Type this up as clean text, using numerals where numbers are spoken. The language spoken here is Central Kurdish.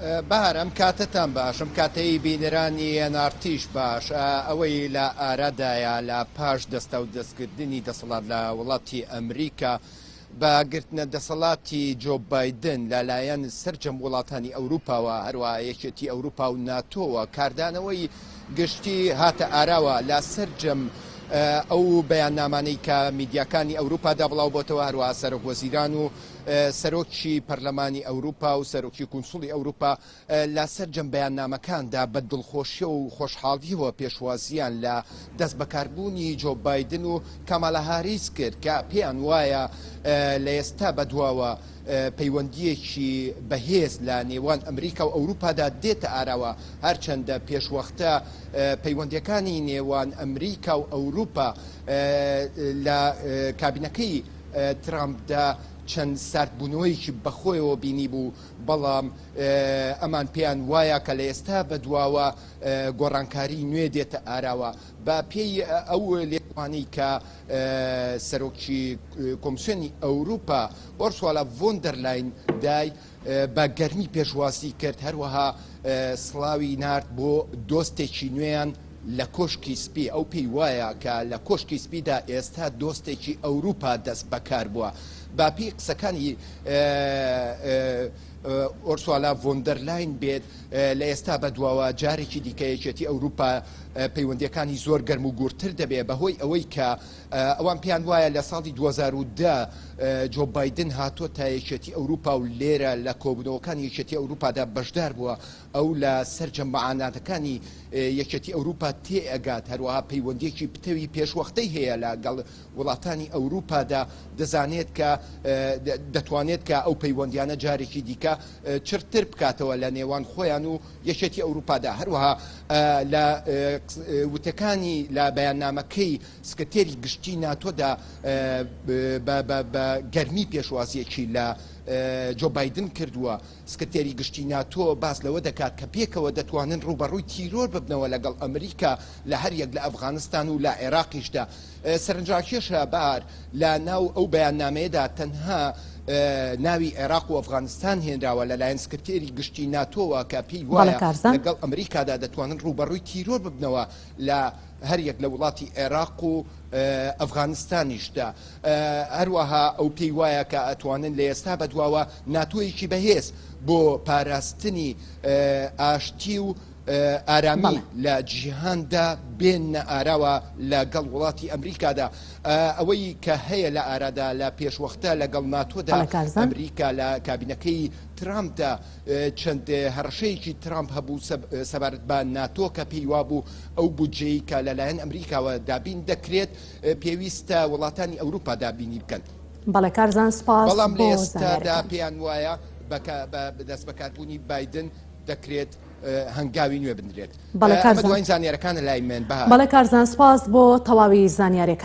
بەهارەم کاتتان باشم کاتەی بینەرانی ئەنارتیش باش ئەوەی لە ئارادایە لە پاش دەستە و دەستکردنی دەسەڵات لە وڵاتی ئەمریکا بەگرتنە دەسەڵاتی جۆ بایدن لەلایەن سەرجەم وڵاتانی ئەوروپاوە هەروە یەکێتی ئەوروپا و ناتۆوە کاردانەوەی گشتی هاتە ئاراوە لە سەرجەم ئەو بەیاننامانەی کە میدیاکانی ئەوروپادا بڵاو بۆتەوە هەروە سەرۆک وەزیران و سەرۆکی پەرلەمانی ئەوروپا و سەرۆکی کونسوڵی ئەوروپا لە سەرجەم بەیاننامەکاندا بە دڵخۆشیە و خۆشحاڵیەوە پێشوازیان لە دەست بەکاربوونی جۆ بایدن و کامالا هاریس کرد کە پێیان وایە لە ئێستا بەدواوە پەیوەندیەکی بەهێز لە نێوان ئەمریکا و ئەوروپادا دێتە ئاراوە هەرچەندە پێشوەختە پەیوەندیەکانی نێوان ئەمریکا و ئەوروپا لە کابینەکەی ترامپدا چەند ساردبوونەوەیکی بەخۆیەوە بینی بوو بەڵام ئەمان پێیان وایە کە لە ئێستا بەدواوە گۆڕانکاری نوێ دێتە ئاراوە بە پێی ئەو لێوانەی کە سەرۆکی کۆمسیۆنی ئەوروپا ئۆرسولا ڤۆن دەر لاین دای بە گەرمی پێشواسی کرد هەروەها سڵاوی نارد بۆ دۆستێکی نوێیان لە کۆشکی سپی ئەو پێی وایە کە لە کۆشکی سپیدا ئێستا دۆستێکی ئەوروپا دەست بەکار بووە باپی قسەکانی ئۆرسولا ڤۆن دەر لاین بێت لە ئێستا بەدواوە جارێکی دیکەیەکێتی ئەوروپا پەیوەندیەکانی زۆر گەرم و گورتر دەبێت بەهۆی ئەوەی کە ئەوان پێیان وایە لە ساڵی 2010 جۆ بایدن هاتۆ تا یەکێتی ئەوروپا و لێرە لە کۆبوونەوەکانی یەکێتی ئەوروپادا بەشدار بووە ئەو لە سەرجەم مەعاناتەکانی یەکێتی ئەوروپا تێئەگات هەروەها پەیوەندیەکی پتەوی پێشوەختەی هەیە لەگەڵ وڵاتانی ئەوروپادا دەزانێت کە دەتوانێت کە ئەو پەیوەندیانە جارێکی دیکە چرتر بکاتەوە لە نێوان خۆیان و یەکێتی ئەوروپادا هەروەها لە وتەکانی لە بەیاننامەکەی سکرتێری گشتی ناتۆدا بە گەرمی پێشوازیەکی لە جۆ بایدن کردووە سکرتێری گشتی ناتۆ باس لەوە دەکات کە پێکەوە دەتوانن ڕوبەڕووی تیرۆر ببنەوە لەگەڵ ئەمریکا لە هەر یەک لە ئەفغانستان و لە عێراقیشدا سەرنجاکێشە بار لە ناو ئەو بەیاننامەیەدا تەنها ناوی عێراق و ئەفغانستان هێنراوە لەلایەن سکرتێری گشتی ناتۆوە کە پێی وایە لەگەڵ ئەمریکادا دەتوانن ڕوبەڕووی تیرۆر ببنەوە لە هەر یەک لە وڵاتی عێراق و ئەفغانستانیشدا هەروەها ئەو پێی وایە کە ئەتوانن لە ئێستا بەدواوە ناتۆیەکی بەهێز بۆ پاراستنی ئاشتی و ئارامی لە جیهاندا بێنە ئاراوە لەگەڵ وڵاتی ئەمریکادا ئەوەی کە هەیە لە ئارادا لە پێشوەختە لەگەڵ ناتۆدا ئەمریکا لە کابینەکەی ترامپدا چەند هەڕەشەیەکی ترامپ هەبوو سەبارەت بە ناتۆ کە پێی وابوو ئەو بودجەی کە لەلایەن ئەمریکاوە دابین دەکرێت پێویستە وڵاتانی ئەوروپا دابینی بکەن بەڵێ کارزان سپاس بەڵام لە ئێستادا پێیان وایە دەست بەکاربوونی بایدن دەکرێت هەنگاوی نوێ بندرێت بەڵێ زانیاریەکانە لای من بەڵێ کارزان سپاس بۆ تەواوی زانیاریەکان